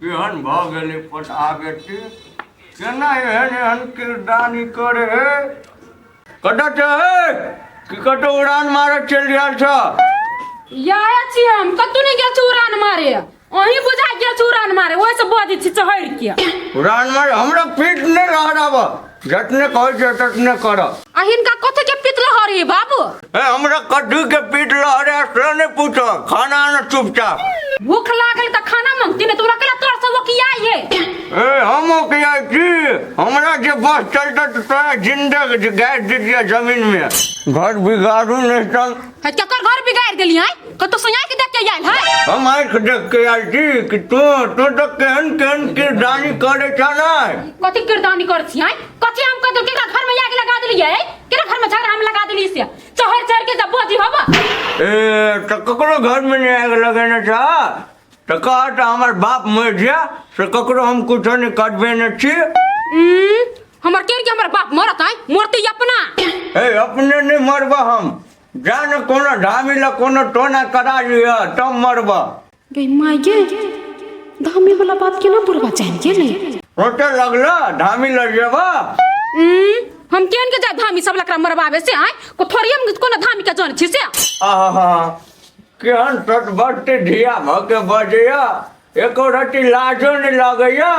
केहन भ गेलै पटा बेटी केना एहन एहन किरदानी करे हे कतऽ छै कि कतौ उड़ान मारऽ चलि गेल छ याए छी हम कतौ नहीं गेल छी उड़ान मारे अहीं बुझा गेल छी उड़ान मारे ओइ से बजै छी चढ़ के उड़ान मारे हमरा पीठ नहि लहराब जतने कहै छै ततने कर अहिनका कथि के पित लहरी बाबू ए हमरा कद्दू के पीठ लहरे से नहीं पूछो खाना आना चुपचाप भूख लागल त खाना मांगती ने तोरा कला तोर से वकियाई है ए हम क्या छी हमरा जे बस चलता तो तोरा जिंदगी गाड़ दे दिया जमीन में घर बिगाड़ू नहीं चल है केकर घर बिगाड़ देलियै कतो सोया के देख के आइल है हम आँख देख के आयल छी कि तू तो केहन केहन किरदानी करे छ नहीं कथि किरदानी कर छियै कथि हम कतो केकरा घर में आग लगा देलियै केकरा घर में झगड़ा हम लगा देलियै से चढ़ के जब बोझी होबा ए तो ककरो घर में नहीं आग लगेने छ तो कहत हमर बाप मर गया से ककरो हम कुछ नहीं करबे न छी हमर केर के हमर बाप मरत है मूर्ति अपना ए अपने नहीं मरबा हम जान कोनो धामी ला कोनो टोना करा लिया तब मरबा गई माये धामी वाला बात केना बुरबा जान के नहीं सोचे लगला धामी ला जेबा हम केन के जा धामी सब लकरा मरबावे से आय को थोड़ी हम कोनो धामी के जान छी से आहा केहन सट बट्टे धिया भके बजैया एको रति लाजो नहीं लगैया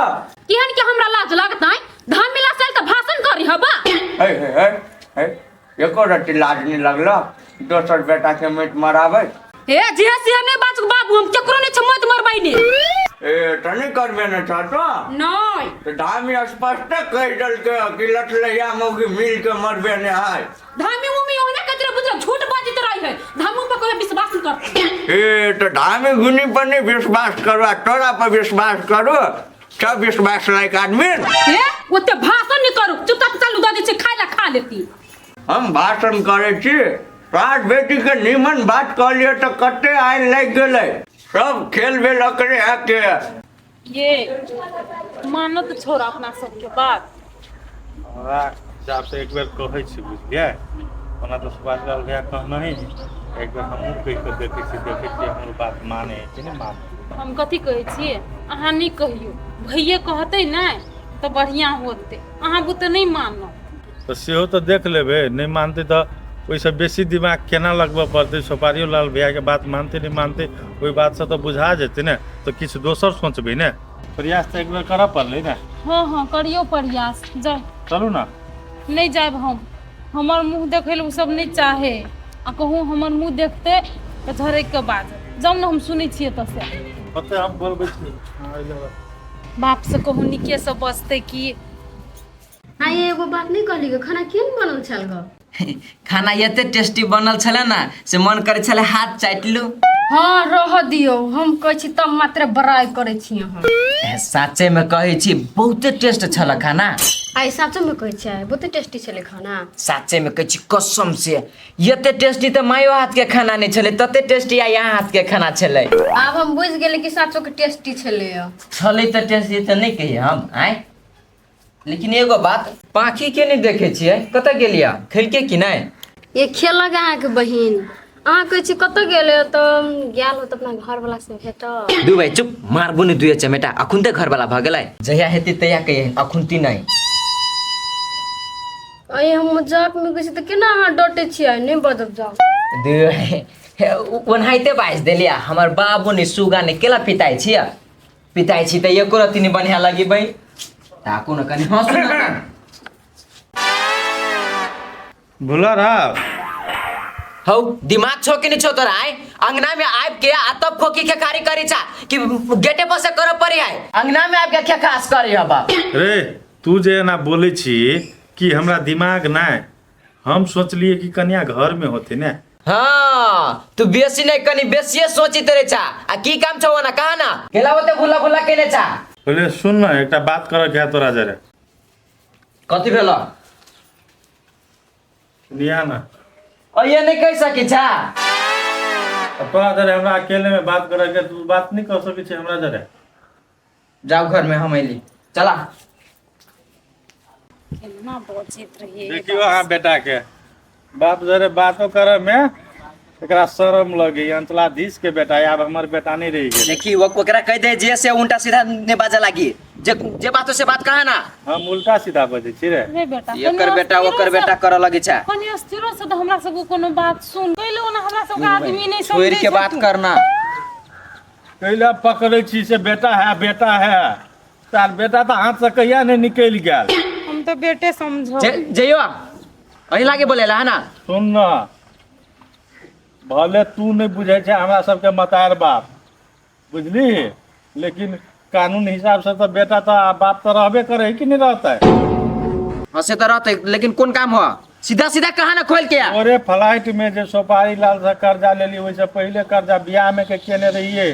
केहन के हमरा लाज लागत है धामी ला से त भाषण करी हबा हे एको रति लाज नहीं लगला दोसर बेटा के मत मरावे ए जे से नहीं बात बाबू हम केकरो नहीं छ मत मरबाई ने ए तनी करबे न चाहतो नहीं तो धामी स्पष्ट कह दल के कि लटलैया मौगी मिल के मरबे ने आय धामी मुमी ओने कतरे बुझ झूठ बाजित रही है धामू पे कोई विश्वास नहीं करता ए तो धामी गुनी पर नहीं विश्वास करो तोरा पर विश्वास करो सब विश्वास लायक आदमी ए ओते भाषण नहीं करू चुपचाप चालू द दै छी खाइला खा लेती हम भाषण करे छी रात बेटी के निमन बात कह लियो तो कते आय लग गेले सब खेल बेल करे आके ये मानो तो छोड़ अपना सब के बात हमरा हिसाब से एक बेर कहै छी बुझलियै ओना तो सुभाष लाल भैया कहना ही एक बेर हमहूँ कहि के देखै छी हमर बात माने कि नहीं माने हम कथी कहै छी अहाँ नहीं कहियो भैये कहते ना तो बढ़िया होते अहाँ बुते नहीं मानो तो सेहो तो देख लेबै नहीं मानते तो ओइसे बेसी दिमाग केना लगबऽ पड़तै सुपारियो लाल भैया के बात मानते नहीं मानते ओहि बात से तो बुझा जेतै ने तो किछ दोसर सोचबै ने प्रयास तो एक बेर करऽ पड़लै ने हाँ करियो प्रयास जाए चलू ना नहीं जाए हम हमर मुंह देखे ले सब नहीं चाहे आ कहूँ हमर मुंह देखते तो झरे के बाद जब न हम सुनै छियै त से ओते हम बोलबै छी बाप से कहूँ निके से बचते कि हाँ ये एगो बात नहीं कहली खाना केन बनल छल ग खाना एते टेस्टी बनल छले ना से मन करे छले हाथ चाट लू हाँ रह दियो हम कहै छी तब मात्र बड़ाई करे छी हम साचे में कहै छी बहुते टेस्ट छल खाना आई साचो में कहै छै बहुते टेस्टी छले खाना साचे में कहै छी कसम से एते टेस्टी तो मायो हाथ के खाना नहीं छले तते टेस्टी यहाँ हाथ के खाना छले अब हम बुझ गेले कि साचो के टेस्टी छले तो टेस्टी तो नहीं कहिए हम आए लेकिन एगो बात पाखी के नहीं देखे छियै कतऽ गेलिया खेलके कि नहीं ये खेलक अहाँ के बहिन अहाँ कहै छी कतऽ गेले तो गेल हो अपना घर वाला से भेट दू भाई चुप मारबो नहीं दुए चमेटा अखुन ते घर वाला भ गेलै जहिया हेती तहिया कहिए अखुन ती नहीं अय हम मजाक में कहै छी त केना अहाँ डटे छियै नहीं बजब जाओ ओनाहिते बाइज देलिया हमर बाबू ने सुगा ने केला पिताई छियै पिताई छी त एको रति नहीं बढ़िया लगी बई ताको न कनी हंस न भुला राव हौ दिमाग छो कि नहीं छो तोरा आय अंगना में आब के आ तब खोकी के कारी करी छा कि गेटे पर से कर पड़ी आय अंगना में आब के क्या खास करी हबा रे तू जे ना बोले छी कि हमरा दिमाग नहीं हम सोचलिए कि कन्या घर में होते ने हाँ तू बेसी नहीं कनी बेसी सोची तेरे छा आ की काम छो ना कहा ना केला होते भुला भुला केने छा पहले सुन ना एक बात कर क्या तोरा जरे कथी भेलो निया ना और ये नहीं कह सकी छा तोरा जरे हमरा अकेले में बात करे के तू बात नहीं कर सकै छै हमरा जरे जाओ घर में हम अइली चला केना बचित रही देखियो हाँ बेटा के बाप जरे बातो करे में एकरा शर्म लगी अंचलाधीश के बेटा है, अब हमार बेटा नहीं रही गए। देखी ओकरा कह दे जे से उल्टा सीधा ने बाजा लागी, जे जे बातों से बात कहा ना हम उल्टा सीधा बजे छी रे। रे बेटा एकर बेटा ओकर बेटा कर लगी छा। कनी अस्थिरो से तो हमरा सब कोनो बात सुन कैलो ना, हमरा सब आदमी नहीं छोड़ समझे के बात करना। कैला पकड़े छी से बेटा है तार बेटा तो हाथ से कहिया नहीं निकल गया। हम तो बेटे समझो। जइयो अही लागे बोलेला है ना। सुन ना, भले तू नहीं बुझे छे हमरा सबके मतार बाप, बुझली, लेकिन कानून हिसाब से तो बेटा तो बाप तो रहबे करे कि नहीं रहता है। हंसे तो रहते, लेकिन कौन काम हो सीधा सीधा कहा ना खोल के। अरे फ्लाइट में जो सोपारी लाल से कर्जा ले ली, वैसे पहले कर्जा बियाह में के केने रहिए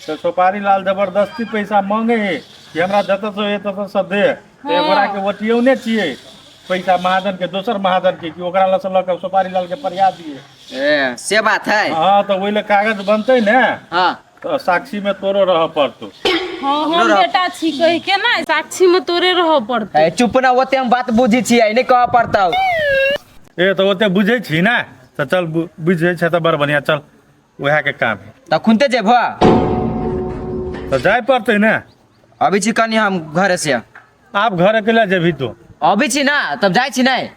तो सोपारी लाल जबरदस्ती पैसा मांगे है कि हमरा जत से तत से दे, एगोरा के वटियौने छिए पैसा महाजन के, दोसर महाजन के कि ओकरा लस लक सोपारी लाल के फरिया दिए। ए से बात है। हाँ तो वही कागज बनते ने, हाँ तो साक्षी में तोरो रह पड़तो। हां हम बेटा छी कह के ना साक्षी में तोरे रह पड़तो। ए चुप ना, ओते हम बात बुझी छियै, नहीं कह पड़ता। ए तो ओते बुझे छी ना, तो चल बुझे छ तो बड़ बढ़िया, चल वह के काम है त खुनते जेबो तो जाय पड़ते ना। अभी छी कनी हम घर से, आप घर अकेला जेबी तो अभी छी ना तब जाय छी नहीं।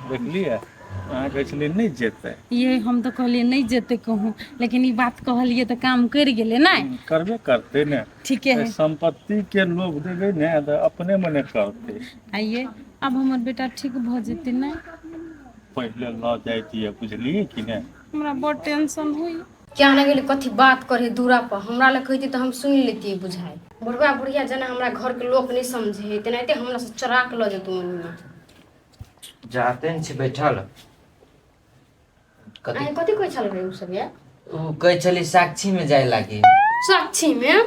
देखलिए अहाँ कहलिए नहीं जेते, ये हम तो कहलिए नहीं जेते कहूँ, लेकिन ये बात कहलिए तो काम कर गेले ना। करबे करते ने। ठीक है संपत्ति के लोग देवे ने तो अपने मने करते। आइए अब हमार बेटा ठीक भ जेते ना। पहले ल जाती है, बुझलिए कि ने। हमरा बहुत टेंशन हुई। क्या ना गेले कथी बात करे दूरा पर, हमरा ले कहती तो हम सुन लेती बुझाई। बुढ़वा बुढ़िया जना हमरा घर के लोग नहीं समझे, तेनाहिते हमरा से चोरा के ल जेतू मन में। जाते न छी बैठल। आइ कथी कोइ चल रहे उ सब या? उ कह चली साक्षी में जाय लागी। साक्षी में?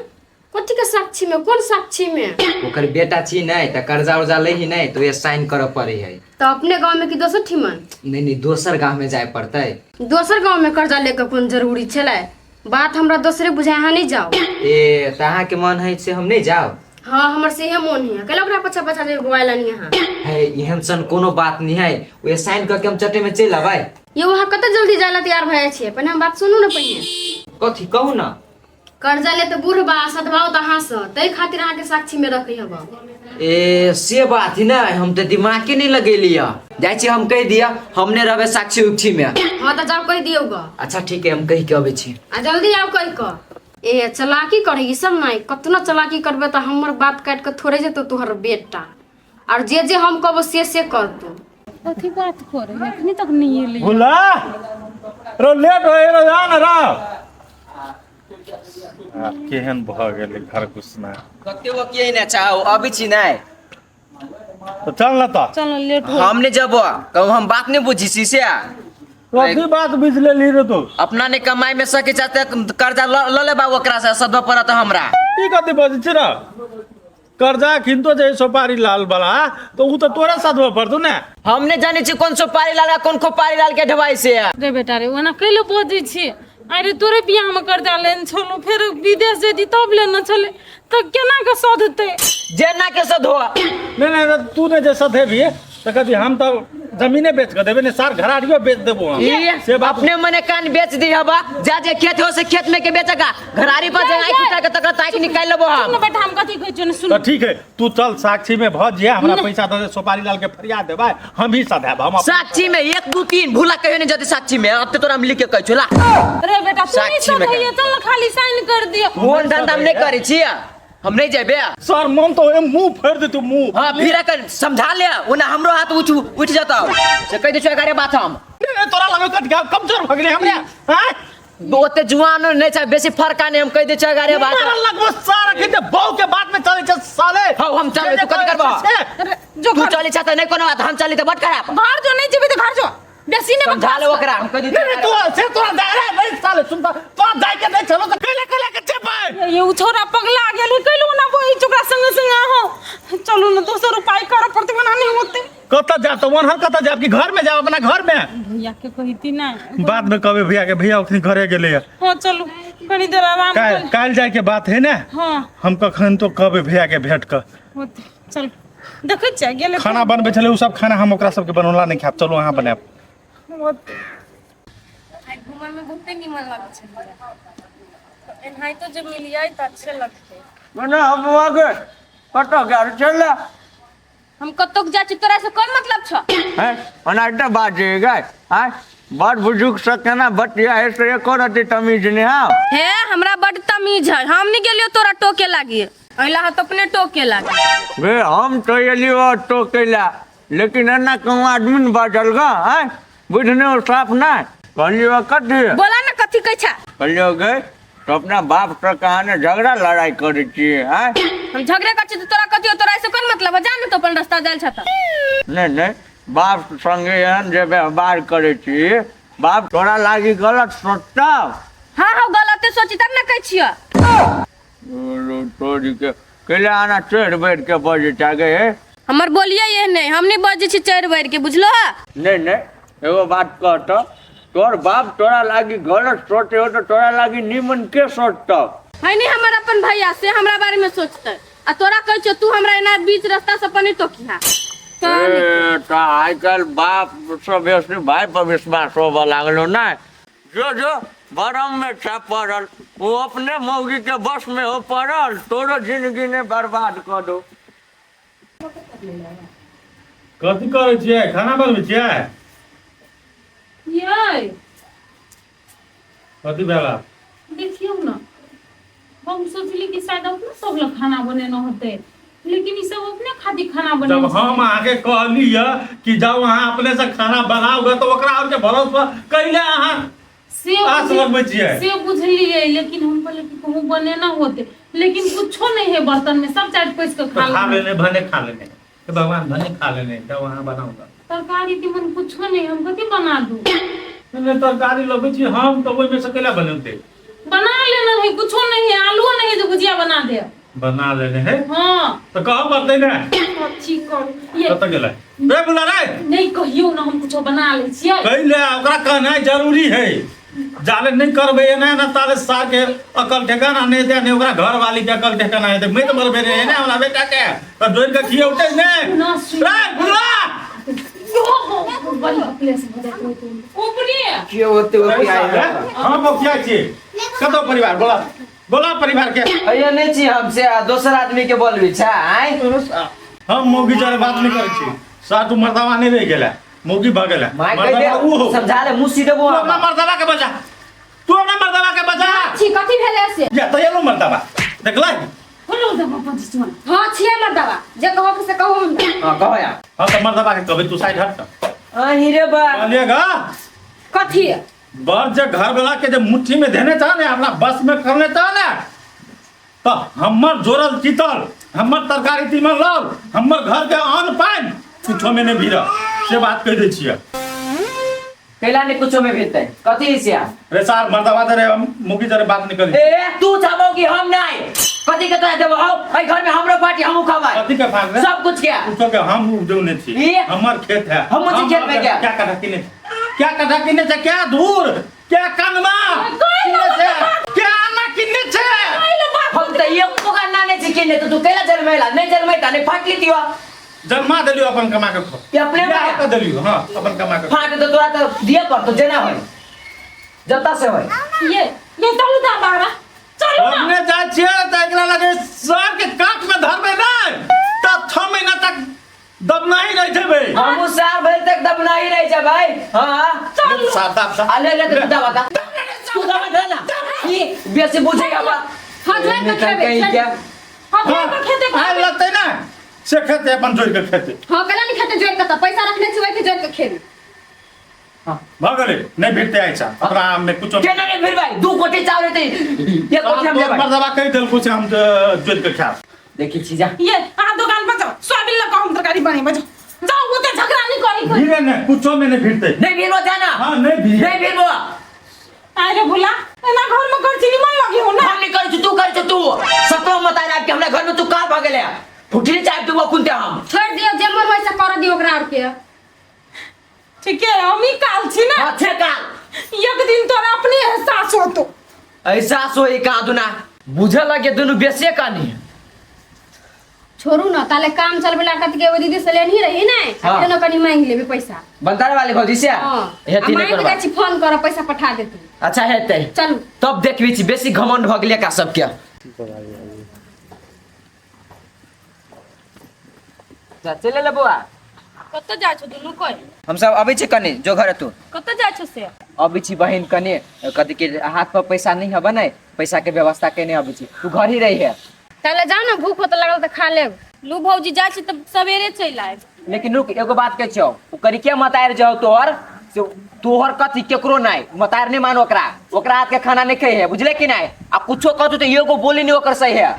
कथी के साक्षी में? कौन साक्षी में? ओकर बेटा छी नहीं त कर्जा उर्जा ले ही नहीं तो ये साइन करे पड़े है। तो अपने गांव में कि दोसर ठिमन? नहीं दोसर गांव में जाय पड़ते। दोसर गांव में कर्जा लेके कौन जरूरी छले? बात हमरा दोसरे बुझाय, हाँ नहीं जाओ। ए तहाँ के मन है से हम नहीं जाओ। हाँ हमर से हे मन है, कला ओकरा पछा पछा जे गोवाला नहीं हां है एहन सन कोनो बात नहीं है, वे साइन करके हम चटे में चल आबै। ये वहां कत जल्दी जाला तैयार भए छिए, पहले हम बात सुनू न पहिने। कथी कहू ना। कर्जा ले तो बूढ़ बा सदवाओ तहां से, तै खातिर अहाँ के साक्षी में रखै हब। ए से बात ही ना, हम तो दिमाग के नहीं लगेलिया। जाय छी हम कह दिया हमने रहबे साक्षी उठी में। हां त जाओ कह दियौ ग। अच्छा ठीक है हम कह के आबै छी। आ जल्दी आओ कह क। ए चलाकी करे ई सब नहीं, कतना चलाकी करबे त हमर बात काट के थोड़े जेतो तोहर बेटा, और जे जे हम कहबो से कर तू। कथी बात करे अखनी तक नहीं एले। भुला रो लेट होए रो जान रो। केहन भ गेलै घर घुसना। कते वो किए ना चाहो अभी छी नहीं। तो चल ना तो। चलो लेट हो। हम नहीं जबो, कहू हम बात नहीं बुझी सी से। कथी बात बुझ लेली रे तू? अपना ने कमाई में सके चाहते कर्जा ल ले बा ओकरा से सदवा पड़त हमरा। ई कथी बजै छी रे? कर्जा खिंतो जे सोपारी लाल वाला तो उ तो तोरा साथवा पड़तो ने। हमने जाने छी कौन सोपारी लाल कौन खोपारी लाल के ढवाई से। रे बेटा रे ओना कैलो बोझी छी। अरे तोरे बियाह में कर्जा लेन छलो, फिर विदेश जेदी तब लेना चले तो केना के सधते? जेना के सधो। नहीं तू ने जे सधे भी तो कभी हम तो जमीने बेच के देबे ने, सार घराड़ियो बेच देबो हम। से अपने मने कान बेच दी हबा, जा जे खेत हो से खेत में के बेचेगा, घरारी पर जगह कुटा के तक ताक निकाल लेबो हम। सुन बेटा हम कथी कहै छी सुन। तो ठीक है तू चल साक्षी में भज जे हमरा पैसा दे सोपारी लाल के फरियाद देबा, हम ही सधाब। हम साक्षी में 1 2 3 भूला कहियो नहीं जदी साक्षी में, अब तो तोरा हम लिख के कह छला। रे बेटा तू नहीं साक्षी में सधैया, चल खाली साइन कर दियो। फोन धंधा हम नहीं करे छी, हम नहीं जेबे। सर मन तो ए मुंह फेर दे तू मुंह। हां फिर कर समझा ले, ओना हमरो हाथ उठ जाता से कह दे छ गारे बात हम। तोरा लगे कट गया कमजोर भ गेले हमरे। हां ओते जुआन नहीं छ, बेसी फर्क नहीं, हम कह दे छ गारे बात। मारल लगबो सारा के बौ के बात में चले छ साले। हां हम चल तू कथि करबो? अरे जो तू चली छ त नहीं कोनो बात, हम चली त बट खराब। घर जो नहीं जेबे तो घर जो बेसी ने समझा ले ओकरा, हम कह दे नहीं तू से तोरा दायरा नहीं साले सुनता तो जाय के नहीं चलो तो कले के चेपे। ये छोरा पगला गेले कैलो ना बोई चुकरा संग संग हो। चलो ना दोसर उपाय कर पड़ते बना नहीं होते। कत जा तो वहां कत जा कि घर में जाओ अपना घर में। भैया के कहती ना बाद में कबे भैया के भैया उखनी घरे गेले। हां चलो कनी देर आराम कर। काल जाय के बात है ना। हां हम कखन तो कबे भैया के भेंट कर होते। चल देखै छ गेले खाना बनबे छले उ सब खाना हम ओकरा सब के बनौला नहीं खाब। चलो वहां बनाब। आई घूमने में बहुते निमन लगे छे एनाई तो जब मिलिए तो अच्छे लगते मैंने हम आगे कतो घर चला हम कतोक जा छी तोरा से कोई मतलब छ है अनाटा बाजे गए हां बड़ बुजुर्ग सकना बटिया है से एको रति तमीज ने हां हे हमरा बड तमीज है हम नहीं गेलियो तोरा टोके लागी अइला हाथ अपने टोके लागी वे हम तो एलियो तो कैला लेकिन अन्ना कहूँ आदमी बाजल गा है बुझने साफ ना कहलियो कथी बोला ना कथी कह छा कहलियो गए तो अपना बाप से कहाने झगड़ा लड़ाई करे छिए हैं हम झगड़े कर छी तोरा कथी तोरा से कोई मतलब है जान तो अपन रास्ता जाल छता नहीं बाप संगे एहन जे व्यवहार करे छी बाप तोरा लागी गलत सोचता हां हां गलत सोची तब ना कह छियो तोरी के कैला आना चढ़ बैठ के बजे चागे हमर बोलिए ये नहीं हम नहीं बजे छी चढ़ बैठ के बुझलो नहीं एगो बात कहतो तोर बाप तोरा लागी गलत सोचे हो तो तोरा लागी निमन के सोचता है नहीं हमर अपन भैया से हमरा बारे में सोचते आ तोरा कह छ तू हमरा एना बीच रास्ता से पनी टोकिया तो आजकल बाप सब भाई पर विश्वास होबा लागलो ना जो बरम में छा पड़ल वो अपने मौगी के बस में हो पड़ल तोरो जिंदगी ने बर्बाद कर दो कथी करे छियै खाना बनबै छियै ये कथी भेला देखियो ना हम सोचली कि शायद अपने सब लोग खाना बनेना होते लेकिन ई सब अपने खातिर खाना बने जब हम आके कहली कि जब अहाँ अपने से खाना बनाओगे तो ओकरा और के भरोसा कैले अहाँ से आस लगबै छियै से बुझलिए लेकिन हम बोले कि कहूं बनेना होते लेकिन कुछो नहीं है बर्तन में सब चाट पैस के खा लेने भने खा लेने तो भगवान भने खा लेने जब वहाँ बनाऊंगा तरकारी तीमन कुछो नहीं हम कथी बना दूं मैंने तरकारी लगे छी हम तो ओइ में से केला बनते बना लेना है कुछो नहीं है आलू नहीं है जो भुजिया बना दे बना लेने हैं हां तो कहो पड़ते ना अच्छी कर ये कत गेलै रे बुला रे नहीं कहियो ना हम कुछो बना ले छियै कैले ओकरा कहना जरूरी है जाले नहीं करबे ना ना ताले सा के अकल ठिकाना नहीं दे ने ओकरा घर वाली के अकल ठिकाना है मैं तो मरबे रे ना हमरा बेटा के तो जोर के खिए उठे ने रे बुला यो बड़ी प्लेस बजा तो ऊपरी के होते हो क्या है हम क्या छी कतो परिवार बोला परिवार के अये नहीं छी हमसे दोसर आदमी के बोलबी छ आइ हम मोगी जरे बात नहीं करे छी सातु मर्दावा नहीं रह गेला मोगी भाग गेला माय कह दे समझा ले मुसी देबो अपना मर्दावा के बजा तू अपना मर्दावा के बजा छी कथी भेले से या तो येलो मर्दावा देखला बोलो दे पापा जी तुम हां छिए मर्दावा जे कहो से कहो हां कहो या हां तो मर्दावा के कबे तू साइड हट अही रे बा बोलिएगा कथी बर जे घर वाला के जे मुट्ठी में देने चाहे अपना बस में करने चाहे तो हमर जोरल चितल हमर तरकारी तीमन लाल हमर घर के अन्न पान कुछो में नहीं भीरा से बात कह दे छियै कैला ने कुछो में भेजते कथी से रे सार मर्दावा दे रे मुगी जरे बात नहीं करी ए तू चाबो कि हम नहीं कथी के तो देबो आओ ए घर में हमरो पार्टी हमहु खाबा कथी के फाग रे सब कुछ क्या कुछो के हम उपजौने छी ये? हमर खेत है हम मुझे खेत में क्या? क्या कटा किने क्या कटा किने से क्या धूर क्या कनमा किने से क्या ना किने से हम तो ये पोका नाने छी किने तो तू कैला जन्मेला नहीं जन्मेता नहीं फाट ली दियो जन्मा देलियो अपन कमा के खो ये अपने क्या कर देलियो हां अपन कमा के फाट तो तोरा तो दिए पर तो जेना होय जता से होय ये चलू दा बाबा चलू ना हमने जा छिए त एकरा लगे सर के काट में धरबे नहीं त 6 महीना तक दबना ही नहीं जेबे हम साल भर तक दबना ही नहीं जा भाई हां साफ अले ले तो दवा का तू दवा दे ना ये बेसी बुझेगा बा हां जोर के खेबे क्या हम तो खेते हां लगते ना से खेते अपन जोड़ के खेते हां कला नहीं खेते जोर के तो पैसा रखने छी वही के जोर के खेबे भगले नहीं भेटते ऐसा अपना में कुछ के नहीं फिर भाई 2 कोटी चावल थे ये कोठी हम दे भाई मर्दवा कह देल कुछ हम जोड़ के खा देखी छी जा ये दुकान पर जाओ सोयाबीन लगा हम तरकारी बनी बजाओ जाओ वो तो झगड़ा नहीं करी भीरे ने कुछो में नहीं भेटते नहीं भीरवा जाना हां नहीं भीरे नहीं भीरवा अरे भुला ना घर में कर चीनी मन लगी हो ना हम नहीं कर तू कर तू सतो मत आ के हमरा घर में तू कार भागले फुटली चाय तू कुनते हम छोड़ दियो जे मन वैसा कर दियो ओकरा और के ठीक है हम ही काल छी ना अच्छे काल एक दिन तोरा अपने एहसास हो तो एहसास होई का दुना बुझे लगे दुनु बेसे का नहीं छोड़ू ना ताले काम चलबे ला कत के वो दीदी से लेनी रही ना हाँ। तेनो कनी मांग लेबे पैसा बंदार वाले भौजी से हां हेती नहीं मांग करबा के फोन कर पैसा पठा देती अच्छा हेतै चलू तब देखबी छी बेसी घमंड भ गेलै का सब के चले ले बुआ कत जाय छ दुनु कोइ हम सब अबै छी कने जो घर तू कत जाय छ से अबै छी बहिन कने कथि के हाथ पर पैसा नहीं है बनै पैसा के व्यवस्था केने अबै छी तू घर ही रही है ताले जाओ ना भूख हो तो लगल त खा लेब लू भौजी जाय छ त सवेरे चल आए लेकिन रुक एगो बात कह छौ उ करी के मतायर जाओ तोहर से तोहर कथि केकरो नहीं मतायर नहीं मान ओकरा हाथ के खाना नहीं खाई है बुझले कि नहीं आ कुछो कहतु तो एगो बोली नहीं ओकर सही है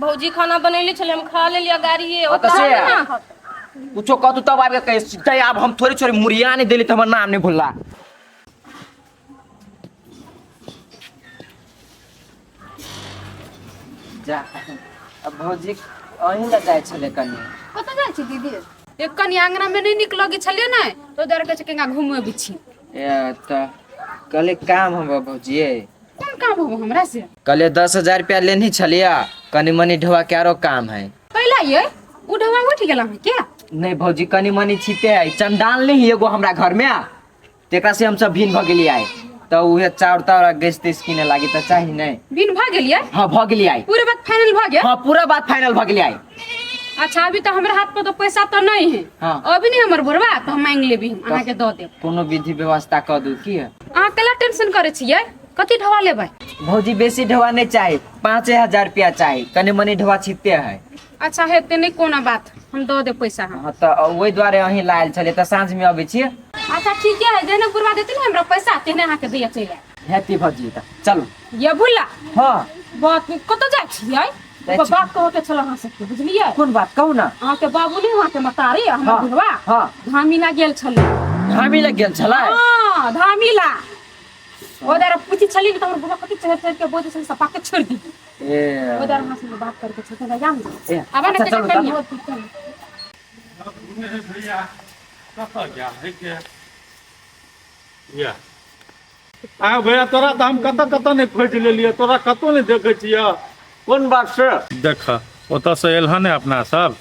भौजी खाना बनैले छले हम खा लेलिया गाड़ी हाँ, तो से है। कुछो कहतु तब आबे कहे सीधे अब हम थोड़ी छोड़ी मुरिया नहीं देली त हमर नाम नहीं भूलला जा अब भौजी अहीं ल जाय छले कनी कत जाय छी दीदी एक कनी आंगना में नहीं निक लगे छलिए ना तो दर के केगा घूमे बिछि ए त कले काम हम भौजी कोन काम हो हमरा से कले 10,000 रुपया लेनी छलिया कनी मनी ढवा के आरो काम है पहला ये उठवा उठ गेला है क्या नहीं भौजी कनी मनी छिते है चंडाल नहीं एगो हमरा घर में तेकरा से हम सब भिन भ गेली आए तो उहे चाउर ताउर गैस तेस किने लागी त चाहि नहीं बिन भ गेलिए हां भ गेली आए पूरे बात फाइनल भ गया हां पूरा बात फाइनल भ गेली आए अच्छा अभी तो हमारे हाथ में तो पैसा तो नहीं है हाँ। अभी नहीं हमर बुरबा तो हम मांग लेबी हम अहाँ के दो देब कोनो विधि व्यवस्था क दू की है अहाँ केला टेंशन करे छियै कथि ढवा लेबै भौजी बेसी ढवा नहीं चाहिए 5,000 रुपया चाहिए कनी मनी ढवा छिते है अच्छा हेते नहीं कोना बात हम दो दे पैसा हम हां त ओइ द्वारे अहीं लायल छले त साँझ में अबै छी अच्छा ठीक है जेने बुरबा देती ना हमरा पैसा तेने अहाँ के दिया चले हेती भौजी त चलू ये भुला हां बात कत जाय छियै बात कह के चल अहाँ सबके बुझलियै कोन बात कहू ना अहाँ के बाबू नहीं वहाँ के मतारी हमर हाँ, बुरबा हाँ। धामीला गेल छलै हामी लग गेल छला हां धामीला ओदर पूछी छली त हमर बुरबा कथि चढ़ के बोझ से सपा के छोड़ दी ए ओदर अहाँ से बात करके छोटे जाम ए, अब अच्छा, ना चलो, चलो भैया कतऽ गया है के या आ भैया तोरा तो हम कतऽ नहीं खोज लेलिए तोरा कतौ नहीं देखे छियै कोन बात से देख ओतऽ से एलहन अपना सब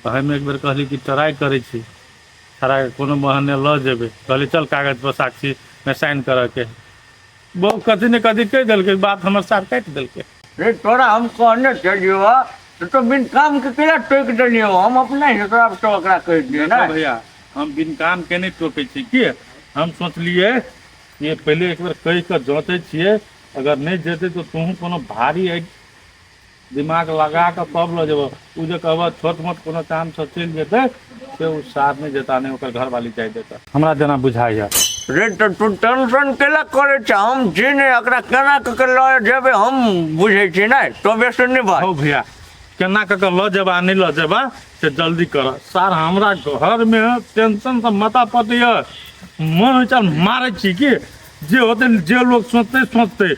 तो हम एक बेर कहली कि ट्राई करे छी ट्राई कोनो बहाने ल जेबे कहली चल कागज पर साक्षी में साइन करे के बहुत कथी ने कथी कह दिल बात हमर साथ काट दिल रे तोरा हम कहने चलियो तो बिन काम के केला टोक देलियो हम अपने हिसाब से ओकरा कह दिए ना भैया हम बिन काम के नहीं टोके छी की हम सोचलिए ये पहले एक बार कह के जोते छिए अगर नहीं जेते तो तू कोनो भारी दिमाग लगा के तब ल जेबो उ जे कहबो छोट मोट कोनो काम से चल जेते से उ साथ में जेता नहीं ओकर घर वाली चाह देता हमरा जना बुझाइया रे तो तू टेंशन केला करे छ हम जीने एकरा केना के ल जेबे हम बुझे छी ना तो बेसन नहीं बात हो भैया केना के ल जेबा नहीं ल जेबा से जल्दी कर सर हमरा घर में टेंशन से माथा पटिया मन चल मारे छी की जे होते जे लोग सोचते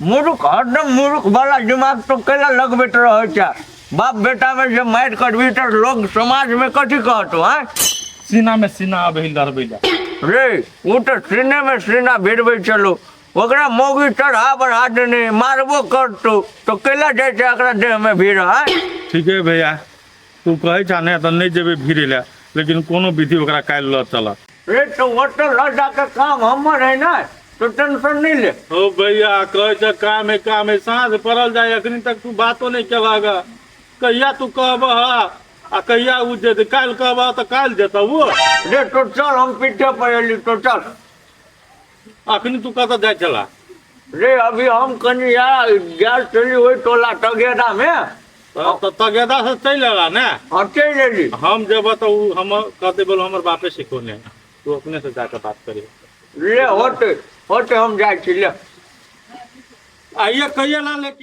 मूर्ख हरदम मूर्ख वाला दिमाग तो केला लगबैत रहे छ बाप बेटा में जे मार करबी तो लोग समाज में कथी कहतो हैं सीना में सीना अब लड़बे रे वो तो सीने में सीना भिड़बै चलो ओकरा मौगी चढ़ा बढ़ा देने मारबो करतो तो केला जाय छै एकरा देह में भीड़ है ठीक है भैया तू कहे छा नहीं तो नहीं जेबे भीड़ ले लेकिन कोनो विधि ओकरा काल ल चल रे तो होटल ल जाके काम हमर है ना तो टेंशन नहीं ले ओ भैया कहे छ काम है सांझ पड़ल जाए अखनी तक तू बातो नहीं केलागा कहिया तू कहब आ कहिया उ जे काल कहब तो काल जेता वो रे तो चल हम पीछे पड़ेली तो चल अखनी तू कत जाय चला रे अभी हम कनी यार गैस चली हुई टोला टगेदा में तो तगेदा से चल आला ना हटे लेली हम जब तो हम कहते बोलो हमर बापे सिखोने तू अपने से जाकर बात करिए ले होते होते हम जाय छी ले आइए कहिए ना लेकिन